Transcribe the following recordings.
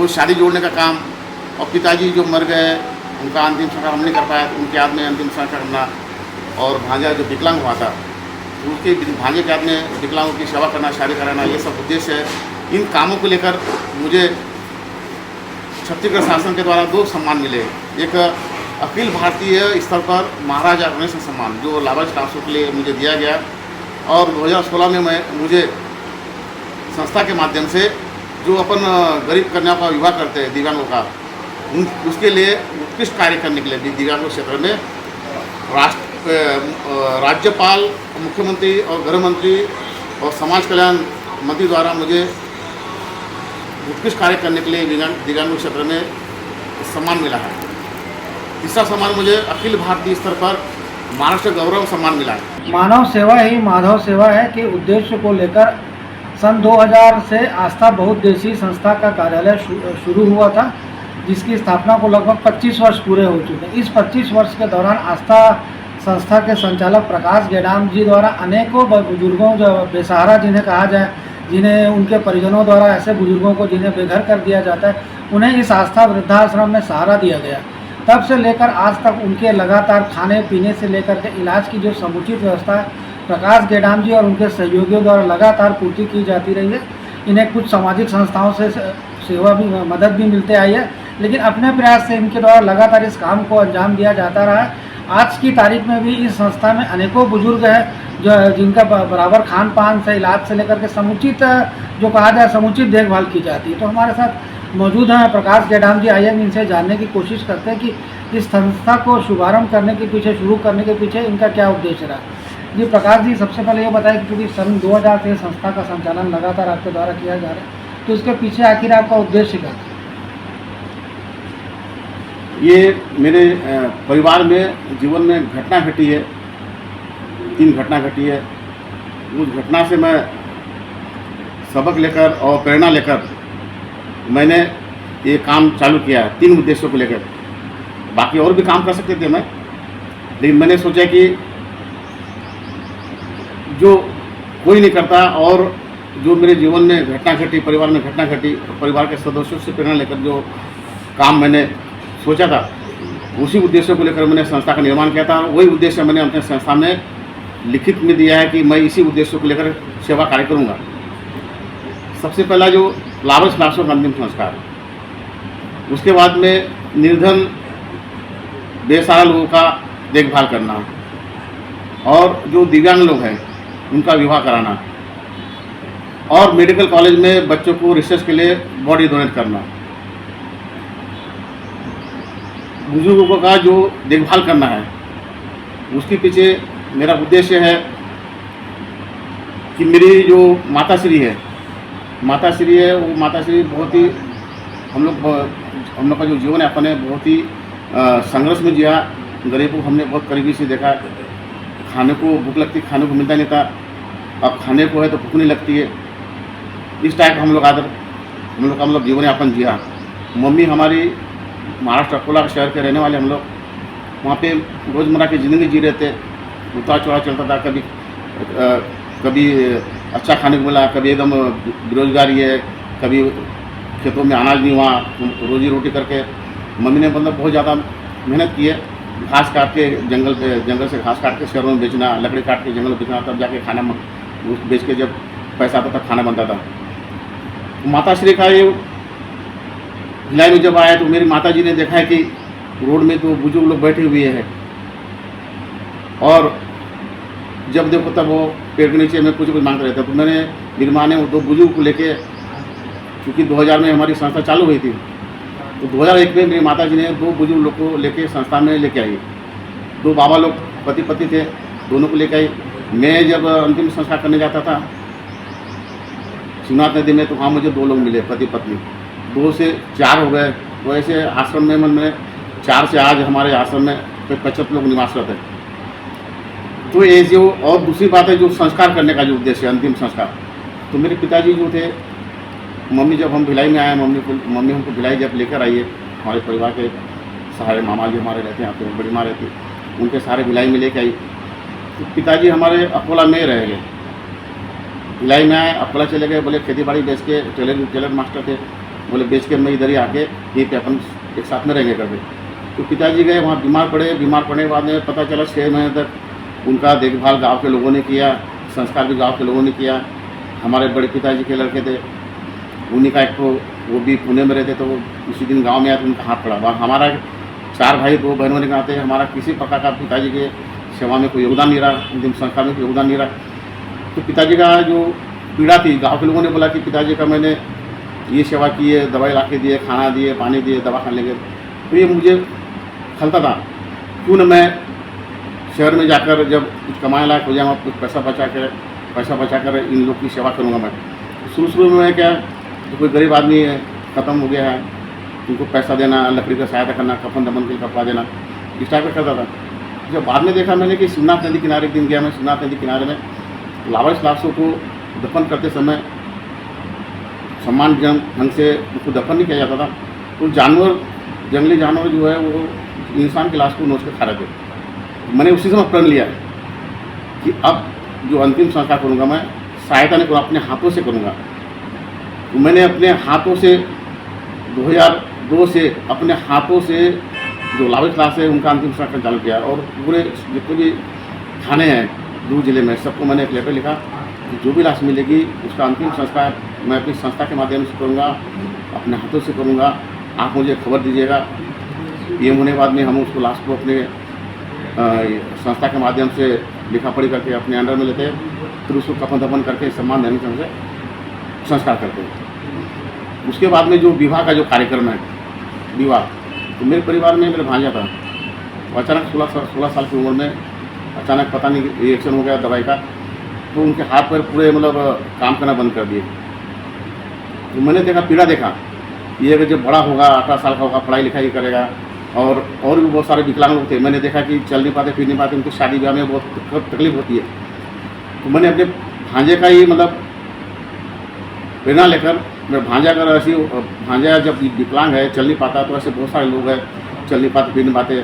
वो शादी जोड़ने का काम, और पिताजी जो मर गए उनका अंतिम संस्कार हम नहीं कर पाया, तो उनके याद में अंतिम संस्कार करना, और भांजा जो विकलांग हुआ था तो उसके भांजे के याद में विकलांगों की सेवा करना, शादी कराना, ये सब उद्देश्य है। इन कामों को लेकर मुझे छत्तीसगढ़ शासन के द्वारा 2 सम्मान मिले। एक अखिल भारतीय स्तर पर महाराजा गणेश सम्मान जो लाभांश ट्रांसफर के लिए मुझे दिया गया, और 2016 में मुझे संस्था के माध्यम से जो अपन गरीब कन्याओं का विवाह करते हैं दिव्यांगों का, उसके लिए उत्कृष्ट कार्य करने के लिए दिव्यांगों क्षेत्र में राज्यपाल, मुख्यमंत्री और गृह मंत्री और समाज कल्याण मंत्री द्वारा मुझे उत्कृष्ट कार्य करने के लिए दिव्यांगों क्षेत्र में सम्मान मिला है। तीसरा सम्मान मुझे अखिल भारतीय स्तर पर महाराष्ट्र गौरव सम्मान मिला है। मानव सेवा ही माधव सेवा है के उद्देश्य को लेकर सन 2000 से आस्था बहुउद्देशीय संस्था का कार्यालय शुरू हुआ था, जिसकी स्थापना को लगभग 25 वर्ष पूरे हो चुके हैं। इस 25 वर्ष के दौरान आस्था संस्था के संचालक प्रकाश गेडाम जी द्वारा अनेकों बुजुर्गों, जो बेसहारा जिन्हें कहा जाए, जिन्हें उनके परिजनों द्वारा, ऐसे बुजुर्गों को जिन्हें बेघर कर दिया जाता है, उन्हें इस आस्था वृद्धाश्रम में सहारा दिया गया। तब से लेकर आज तक उनके लगातार खाने पीने से लेकर के इलाज की जो समुचित व्यवस्था प्रकाश गेडाम जी और उनके सहयोगियों द्वारा लगातार पूर्ति की जाती रही है। इन्हें कुछ सामाजिक संस्थाओं से सेवा भी, मदद भी मिलते आई है, लेकिन अपने प्रयास से इनके द्वारा लगातार इस काम को अंजाम दिया जाता रहा है। आज की तारीख में भी इस संस्था में अनेकों बुजुर्ग हैं जो जिनका बराबर खान पान से इलाज से लेकर के समुचित, जो कहा जाए, समुचित देखभाल की जाती है। तो हमारे साथ मौजूद हैं प्रकाश गेडाम जी। आइए इनसे जानने की कोशिश करते हैं कि इस संस्था को शुभारंभ करने के पीछे, शुरू करने के पीछे इनका क्या उद्देश्य रहा। जी प्रकाश जी, सबसे पहले ये बताएं कि क्योंकि सन 2000 से संस्था का संचालन लगातार आपके द्वारा किया जा रहा है, तो इसके पीछे आखिर आपका उद्देश्य क्या था? ये मेरे परिवार में जीवन में घटना घटी है, 3 घटना घटी है। उस घटना से मैं सबक लेकर और प्रेरणा लेकर मैंने ये काम चालू किया है, 3 उद्देश्यों को लेकर। बाकी और भी काम कर सकते थे मैं, लेकिन मैंने सोचा कि जो कोई नहीं करता, और जो मेरे जीवन में घटना घटी, परिवार में घटना घटी, परिवार के सदस्यों से प्रेरणा लेकर जो काम मैंने सोचा था, उसी उद्देश्य को लेकर मैंने संस्था का निर्माण किया था। वही उद्देश्य मैंने अपने संस्था में लिखित में दिया है कि मैं इसी उद्देश्य को लेकर सेवा कार्य करूँगा। सबसे पहला जो लाभांश ट्रांसफर अंतिम संस्कार, उसके बाद में निर्धन बेसहारा लोगों का देखभाल करना, और जो दिव्यांग लोग हैं उनका विवाह कराना, और मेडिकल कॉलेज में बच्चों को रिसर्च के लिए बॉडी डोनेट करना, बुजुर्गों का जो देखभाल करना है, उसके पीछे मेरा उद्देश्य है कि मेरी जो माताश्री है, वो माताश्री बहुत ही हम लोग का जो जीवन यापन है बहुत ही संघर्ष में जिया। गरीबों को हमने बहुत करीबी से देखा, खाने को भूख लगती, खाने को मिलता नहीं था, अब खाने को है तो भूख नहीं लगती है। इस टाइप हम लोग का मतलब जीवन यापन जिया। मम्मी हमारी महाराष्ट्र अकोला शहर के रहने वाले हम लोग, वहाँ पे रोज़मर्रा की ज़िंदगी जी रहे थे। उतार चढ़ाव चलता था, कभी अच्छा खाने को मिला, कभी एकदम बेरोजगारी है, कभी खेतों में अनाज नहीं हुआ, रोजी रोटी करके मम्मी ने मतलब बहुत ज़्यादा मेहनत की है। घास काट के जंगल से घास काट के शहरों में बेचना, लकड़ी काट के जंगल में बेचना, तब जाके खाना बेच के जब पैसा आता तब खाना बनता था। माताश्री का ये भिलाई में जब आया तो मेरी माताजी ने देखा है कि रोड में तो बुजुर्ग लोग बैठे हुए हैं, और जब देखो तब वो पेड़ के नीचे में कुछ मांगते रहते। तो मैंने मेरी माँ ने वो 2 बुजुर्ग को लेके, क्योंकि 2000 में हमारी संस्था चालू हुई थी, तो 2001 में मेरी माताजी ने 2 बुजुर्ग लोग को लेके संस्था में लेके आई। 2 बाबा लोग पति पत्नी थे, दोनों को लेके आई। मैं जब अंतिम संस्कार करने जाता था शिवनाथ नदी में, तो वहाँ मुझे 2 लोग मिले, पति पत्नी। 2 से 4 हो गए। तो ऐसे आश्रम में मैंने 4 से आज हमारे आश्रम में 75 लोग निवास करते हैं। तो ये जो, और दूसरी बात है जो संस्कार करने का जो उद्देश्य है, अंतिम संस्कार, तो मेरे पिताजी जो थे, मम्मी जब हम भिलाई में आए, मम्मी हमको भिलाई जब लेकर आई है, हमारे परिवार के सहारे मामा जी हमारे रहते हैं यहाँ पे, बड़ी माँ रहती, उनके सहारे भिलाई में लेके आई। तो पिताजी हमारे अकोला में रह गए। भिलाई में आए, अकोला चले गए, बोले खेती बाड़ी बेच के टेलर मास्टर थे, बोले बेच के मैं इधर ही आके यहीं पे अपन एक साथ में रहेंगे करके। तो पिताजी गए वहाँ, बीमार पड़ने के बाद में पता चला 6 महीने तक उनका देखभाल गांव के लोगों ने किया, संस्कार भी गांव के लोगों ने किया। हमारे बड़े पिताजी के लड़के थे, उन्हीं का एक तो वो भी पुणे में रहते, तो वो उसी दिन गांव में आया तो उनका हाथ पड़ा। वहाँ हमारा 4 भाई 2 बहनों ने कहते हैं हमारा किसी प्रकार का पिताजी के सेवा में कोई योगदान नहीं रहा, अंतिम संस्कार में कोई योगदान नहीं रहा। तो पिताजी का जो पीड़ा थी, गाँव के लोगों ने बोला कि पिताजी का मैंने ये सेवा की है, दवाई ला के दिए, खाना दिए, पानी दिए, दवा खाने लगे, तो ये मुझे खलता था, क्यों न मैं शहर में जाकर जब कुछ कमाने लायक हो जाऊँगा, कुछ पैसा बचा कर इन लोग की सेवा करूँगा मैं। शुरू में मैं क्या, तो कोई गरीब आदमी है, ख़त्म हो गया है, उनको पैसा देना, लकड़ी का सहायता करना, कफन दमन के लिए कपड़ा देना, इस टाइप का करता था। जब बाद में देखा मैंने कि शिवनाथ नदी किनारे एक दिन गया मैं, शिवनाथ नदी किनारे में लावारिस लाशों को दफन करते समय सम्मानजनक ढंग से उसको दफन नहीं किया जाता था, तो जानवर, जंगली जानवर जो है वो इंसान की लाश को नोच कर खा रहे थे। मैंने उसी समय प्रण लिया कि अब जो अंतिम संस्कार करूँगा मैं सहायता नहीं करूँगा, अपने हाथों से करूँगा। तो मैंने अपने हाथों से 2002 से अपने हाथों से जो लावारिस लाश है उनका अंतिम संस्कार चालू किया, और पूरे जितने भी थाने हैं दूर जिले में सबको मैंने एक लेटर लिखा कि जो भी लाश मिलेगी उसका अंतिम संस्कार मैं अपनी संस्था के माध्यम से करूँगा, अपने हाथों से करूँगा, आप मुझे खबर दीजिएगा। पीएम होने के बाद में हम उसको लाश को अपने संस्था के माध्यम से लिखा पढ़ी करके अपने अंडर में लेते हैं, फिर उसको कफन दफन करके सम्मान देने से संस्कार करते हैं। उसके बाद में जो विवाह का जो कार्यक्रम है, विवाह, तो मेरे परिवार में मेरे भांजा था, वो अचानक 16 साल की उम्र में अचानक पता नहीं रिएक्शन हो गया दवाई का, तो उनके हाथ पैर पूरे मतलब काम करना बंद कर दिए। तो मैंने देखा, पीड़ा देखा, ये अगर जब बड़ा होगा, 18 साल का होगा, पढ़ाई लिखाई करेगा, और भी बहुत सारे विकलांग लोग थे, मैंने देखा कि चल नहीं पाते, फिर नहीं पाते, उनकी शादी ब्याह में बहुत तकलीफ होती है। तो मैंने अपने भांजे का ही मतलब प्रेरणा लेकर, मैं भांजा अगर ऐसी, भांजा जब विकलांग है, चल नहीं पाता, तो ऐसे बहुत सारे लोग हैं चल नहीं पाते, फिर नहीं पाते,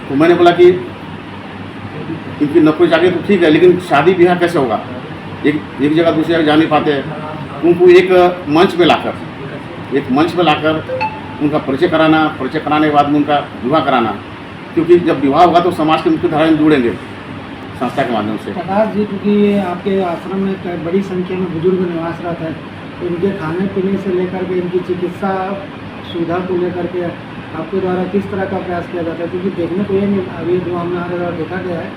तो मैंने बोला कि इनकी नौकरी जाके तो ठीक है, लेकिन शादी ब्याह कैसे होगा, एक जगह दूसरी जगह जा नहीं पाते, उनको एक मंच में लाकर उनका परिचय कराने के बाद में उनका विवाह कराना, क्योंकि जब विवाह होगा तो समाज के मुख्य धारा में जुड़ेंगे संस्था के माध्यम से। प्रकाश जी, क्योंकि आपके आश्रम में बड़ी संख्या में बुजुर्ग निवास रहा है, तो इनके खाने पीने से लेकर के इनकी चिकित्सा सुविधा को लेकर के आपके द्वारा किस तरह का प्रयास किया जाता है? क्योंकि देखने को ये नहीं, अभी जो हमारे द्वारा देखा गया है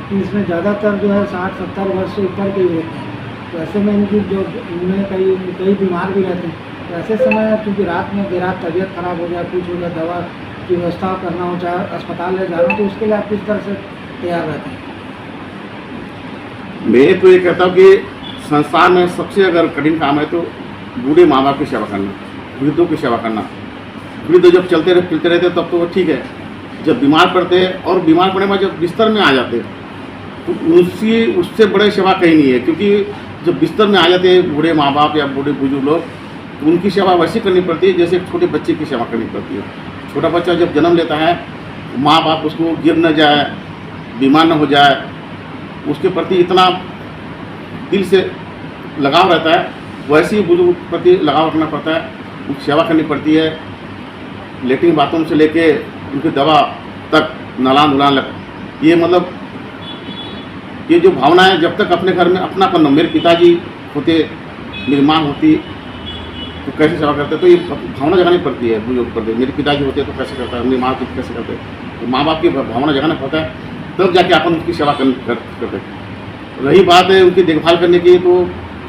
कि इसमें ज़्यादातर जो है 60-70 वर्ष से ऊपर के ही होते हैं, तो ऐसे में इनकी जो इनमें कई बीमार भी रहते हैं, तो ऐसे समय क्योंकि रात में देर रात तबीयत खराब हो जाए, कुछ हो जाए, दवा की व्यवस्था करना हो, चाहे अस्पताल ले जाना, तो उसके लिए आप किस तरह से तैयार रहते हैं? मैं तो ये कहता हूँ कि संसार में सबसे अगर कठिन काम है तो बूढ़े माँ बाप की सेवा करना, वृद्धों की सेवा करना। वृद्ध जब चलते फिरते रहते तब तो वो ठीक है, जब बीमार पड़ते और बीमार पड़ने में जब बिस्तर में आ जाते तो उससे बड़े सेवा कहीं नहीं है, क्योंकि जब बिस्तर में आ जाते बूढ़े माँ बाप या बूढ़े बुजुर्ग लोग, तो उनकी सेवा वैसी करनी पड़ती है जैसे एक छोटे बच्चे की सेवा करनी पड़ती है। छोटा बच्चा जब जन्म लेता है, माँ बाप उसको गिर न जाए, बीमार न हो जाए, उसके प्रति इतना दिल से लगाव रहता है, वैसे ही बुजुर्ग के प्रति लगाव रखना पड़ता है, उनकी सेवा करनी पड़ती है। लेटरिन बाथरूम से लेके उनकी दवा तक, नलान उलान लग, ये मतलब ये जो भावना है, जब तक अपने घर में अपनापन हो, मेरे पिताजी होते, मेरी माँ होती तो कैसे सेवा करते, तो ये भावना जगानी पड़ती है बुजुर्ग पर। मेरे पिताजी होते तो कैसे करता है, मेरी माँ होती कैसे करते, तो माँ बाप की भावना जगाना पड़ता है, तब जाके अपन उसकी सेवा करते। रही बात है उनकी देखभाल करने की, तो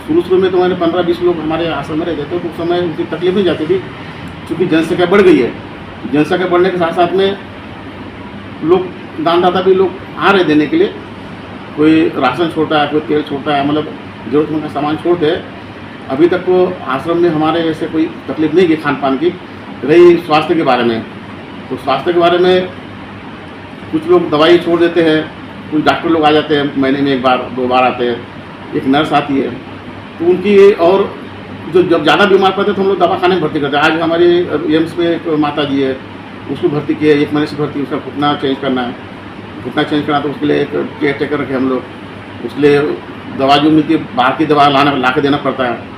शुरू में तो मैंने 15-20 लोग हमारे आश्रम में रहते थे, तो उस समय उनकी तकलीफ नहीं जाती थी, क्योंकि जनसंख्या बढ़ गई है। जनसंख्या बढ़ने के साथ साथ में लोग, दानदाता भी लोग आ रहे देने के लिए, कोई राशन छोड़ता है, कोई तेल छोड़ता है, मतलब जरूरतमंद का सामान छोड़ते हैं। अभी तक तो आश्रम में हमारे ऐसे कोई तकलीफ नहीं की खान पान की। रही स्वास्थ्य के बारे में, तो स्वास्थ्य के बारे में कुछ लोग दवाई छोड़ देते हैं, कुछ डॉक्टर लोग आ जाते हैं, महीने में 1 बार 2 बार आते हैं, एक नर्स आती है, तो उनकी, और जो जब ज़्यादा बीमार पड़ते तो हम लोग दवाखाने में भर्ती करते हैं। आज हमारी एम्स में एक माता जी है, उसको भर्ती किए, 1 महीने से भर्ती, उसका घुटना चेंज करना है, तो उसके लिए एक केयर टेकर रखे हम लोग, उसके लिए दवा जो मिलती है बाहर की दवा ला के देना पड़ता है।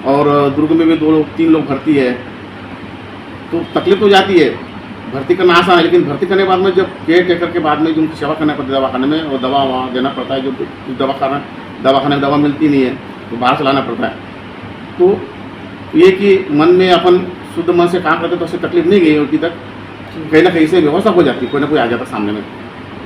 और दुर्ग में भी 2-3 लोग भर्ती है। तो तकलीफ तो जाती है, भर्ती करना आसान है, लेकिन भर्ती करने के बाद में जब केयर टेकर के बाद में जो उनकी सेवा करना पड़ती है दवाखाने में, और दवा वहाँ देना पड़ता है, जो दवाखाने में दवा मिलती नहीं है तो बाहर से लाना पड़ता है। तो ये कि मन में अपन शुद्ध मन से काम करते तो उससे तकलीफ नहीं गई अभी तक, कहीं ना कहीं से व्यवस्था हो जाती, कोई ना कोई आ जाता सामने में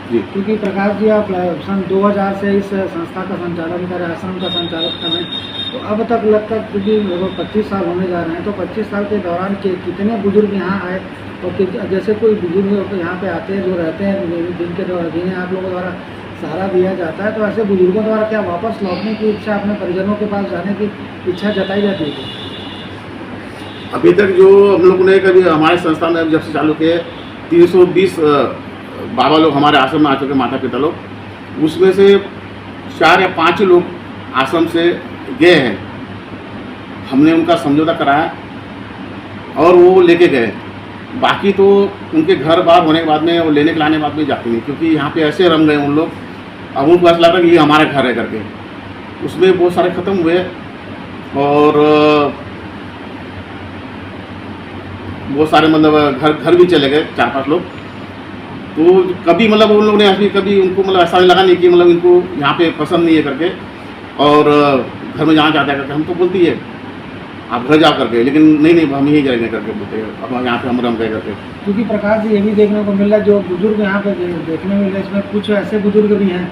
जी। क्योंकि प्रकाश जी आप सन 2000 से इस संस्था का संचालन कर रहे हैं, आश्रम का संचालन कर रहे हैं, तो अब तक लगता क्योंकि लगभग 25 साल होने जा रहे हैं, तो 25 साल के दौरान कितने बुजुर्ग यहाँ आए, और जैसे कोई बुजुर्ग यहाँ पे आते हैं जो रहते हैं जिनके द्वारा जिन्हें आप लोगों द्वारा सहारा दिया जाता है, तो ऐसे बुजुर्गों द्वारा क्या वापस लौटने की इच्छा, अपने परिजनों के पास जाने की इच्छा जताई जाती है? अभी तक जो हम लोगों ने कभी हमारे संस्था में जब से चालू किए 320 बाबा लोग हमारे आश्रम में आ चुके, माता पिता लोग, उसमें से 4 या 5 लोग आश्रम से गए हैं। हमने उनका समझौता कराया और वो लेके गए, बाकी तो उनके घर बार होने के बाद में और लेने के लाने के बाद में जाते नहीं, क्योंकि यहाँ पे ऐसे रम गए उन लोग, अब उनको ऐसा लग रहा है कि ये हमारा घर है करके। उसमें बहुत सारे ख़त्म हुए और बहुत सारे मतलब घर भी चले गए 4-5 लोग। तो कभी मतलब उन लोगों ने अभी कभी उनको मतलब ऐसा लगा नहीं कि मतलब इनको यहाँ पे पसंद नहीं है करके, और घर में जाना चाहता है करके। हम तो बोलती है आप घर जाओ करके, लेकिन नहीं हम यहीं जाएंगे करके बोलते हैं, अब यहाँ पे हम रम गए करके। क्योंकि प्रकाश जी ये भी देखने को मिल रहा है, जो बुजुर्ग यहाँ पे देखने मिल रहे हैं, इसमें कुछ ऐसे बुजुर्ग भी हैं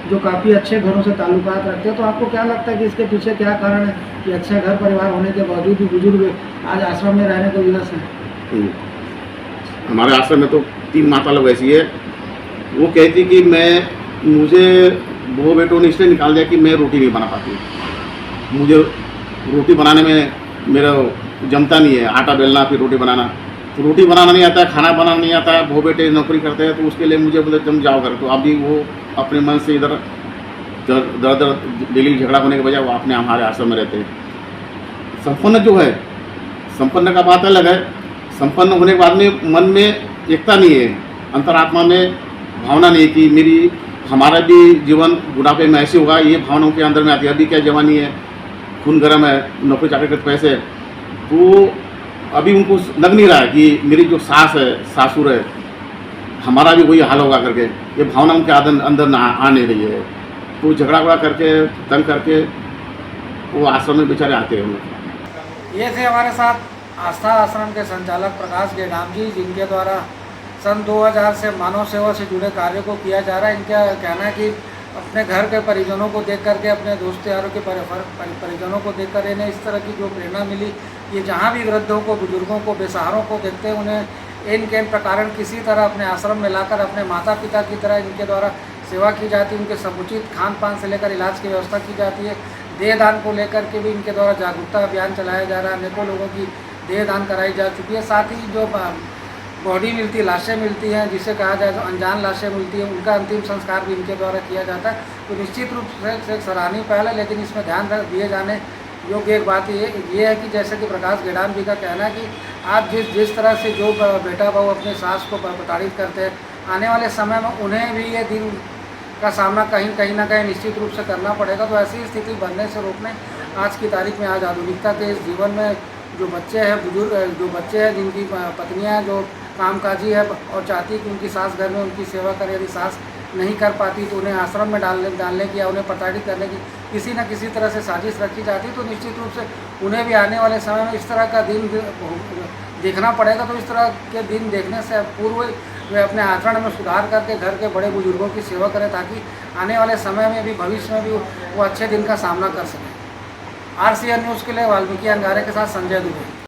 जो काफ़ी अच्छे घरों से ताल्लुकात रखते हैं। तो आपको क्या लगता है कि इसके पीछे क्या कारण है कि अच्छे घर परिवार होने के बावजूद भी बुजुर्ग आज आश्रम में रहने को विवश हैं? हमारे आश्रम में तो 3 माता लोग ऐसी है, वो कहती कि मुझे बहू बेटों ने इसलिए निकाल दिया कि मैं रोटी नहीं बना पाती, मुझे रोटी बनाने में मेरा जमता नहीं है, आटा बेलना फिर रोटी बनाना, तो रोटी बनाना नहीं आता है, खाना बनाना नहीं आता है, बहू बेटे नौकरी करते हैं, तो उसके लिए मुझे बोले तुम जाओ कर। तो अभी वो अपने मन से इधर डेली झगड़ा होने के बजाय वो अपने हमारे आश्रम में रहते हैं। संपन्न जो है, संपन्न का बात अलग है, संपन्न होने के बाद में मन में एकता नहीं है, अंतरात्मा में भावना नहीं है कि हमारा भी जीवन बुढ़ापे में ऐसे होगा, ये भावना उनके अंदर में आती है। अभी क्या जवानी है, खून गर्म है, नौकरी चाकरी के पैसे, तो अभी उनको लग नहीं रहा है कि मेरी जो सास है, सासुर है, हमारा भी वही हाल होगा करके, ये भावना उनके अंदर ना आ नहीं रही है। तो झगड़ा करके तंग करके वो आश्रम में बेचारे आते हैं। ये थे हमारे साथ आस्था आश्रम के संचालक प्रकाश गेडाम जी, जिनके द्वारा सन 2000 से मानव सेवा से जुड़े कार्यों को किया जा रहा है। इनका कहना है कि अपने घर के परिजनों को देख करके, अपने दोस्त यारों के परिजनों को देख कर इन्हें इस तरह की जो प्रेरणा मिली, ये जहाँ भी वृद्धों को, बुजुर्गों को, बेसहारों को देखते हैं, उन्हें इन प्रकार किसी तरह अपने आश्रम में लाकर अपने माता पिता की तरह इनके द्वारा सेवा की जाती है। उनके समुचित खान पान से लेकर इलाज की व्यवस्था की जाती है। देह दान को लेकर के भी इनके द्वारा जागरूकता अभियान चलाया जा रहा है। अनेकों लोगों की देह दान कराई जा चुकी है। साथ ही जो बॉडी मिलती है, लाशें मिलती हैं, जिसे कहा जाए तो अनजान लाशें मिलती हैं, उनका अंतिम संस्कार भी इनके द्वारा किया जाता है। तो निश्चित रूप से एक सराहनीय पहल है, लेकिन इसमें ध्यान दिए जाने योग्य एक बात ये है कि जैसे कि प्रकाश गेडाम जी का कहना है कि आज जिस तरह से जो बेटा बहू अपने सास को प्रताड़ित करते हैं, आने वाले समय में उन्हें भी ये दिन का सामना कहीं ना कहीं निश्चित रूप से करना पड़ेगा। तो ऐसी स्थिति बनने से रोकने आज की तारीख में, आज आधुनिकता के इस जीवन में जो बच्चे हैं, बुजुर्ग जो बच्चे हैं, जिनकी पत्नियां जो कामकाजी है और चाहती है कि उनकी सास घर में उनकी सेवा करे, यदि सास नहीं कर पाती तो उन्हें आश्रम में डालने की या उन्हें प्रताड़ित करने की किसी न किसी तरह से साजिश रखी जाती, तो निश्चित रूप से उन्हें भी आने वाले समय में इस तरह का दिन देखना पड़ेगा। तो इस तरह के दिन देखने से पूर्व वे अपने आचरण में सुधार करके घर के बड़े बुजुर्गों की सेवा करें, ताकि आने वाले समय में भी, भविष्य में भी वो अच्छे दिन का सामना कर सकें। RCN न्यूज़ के लिए वाल्मीकि अंगारे के साथ संजय दुबे।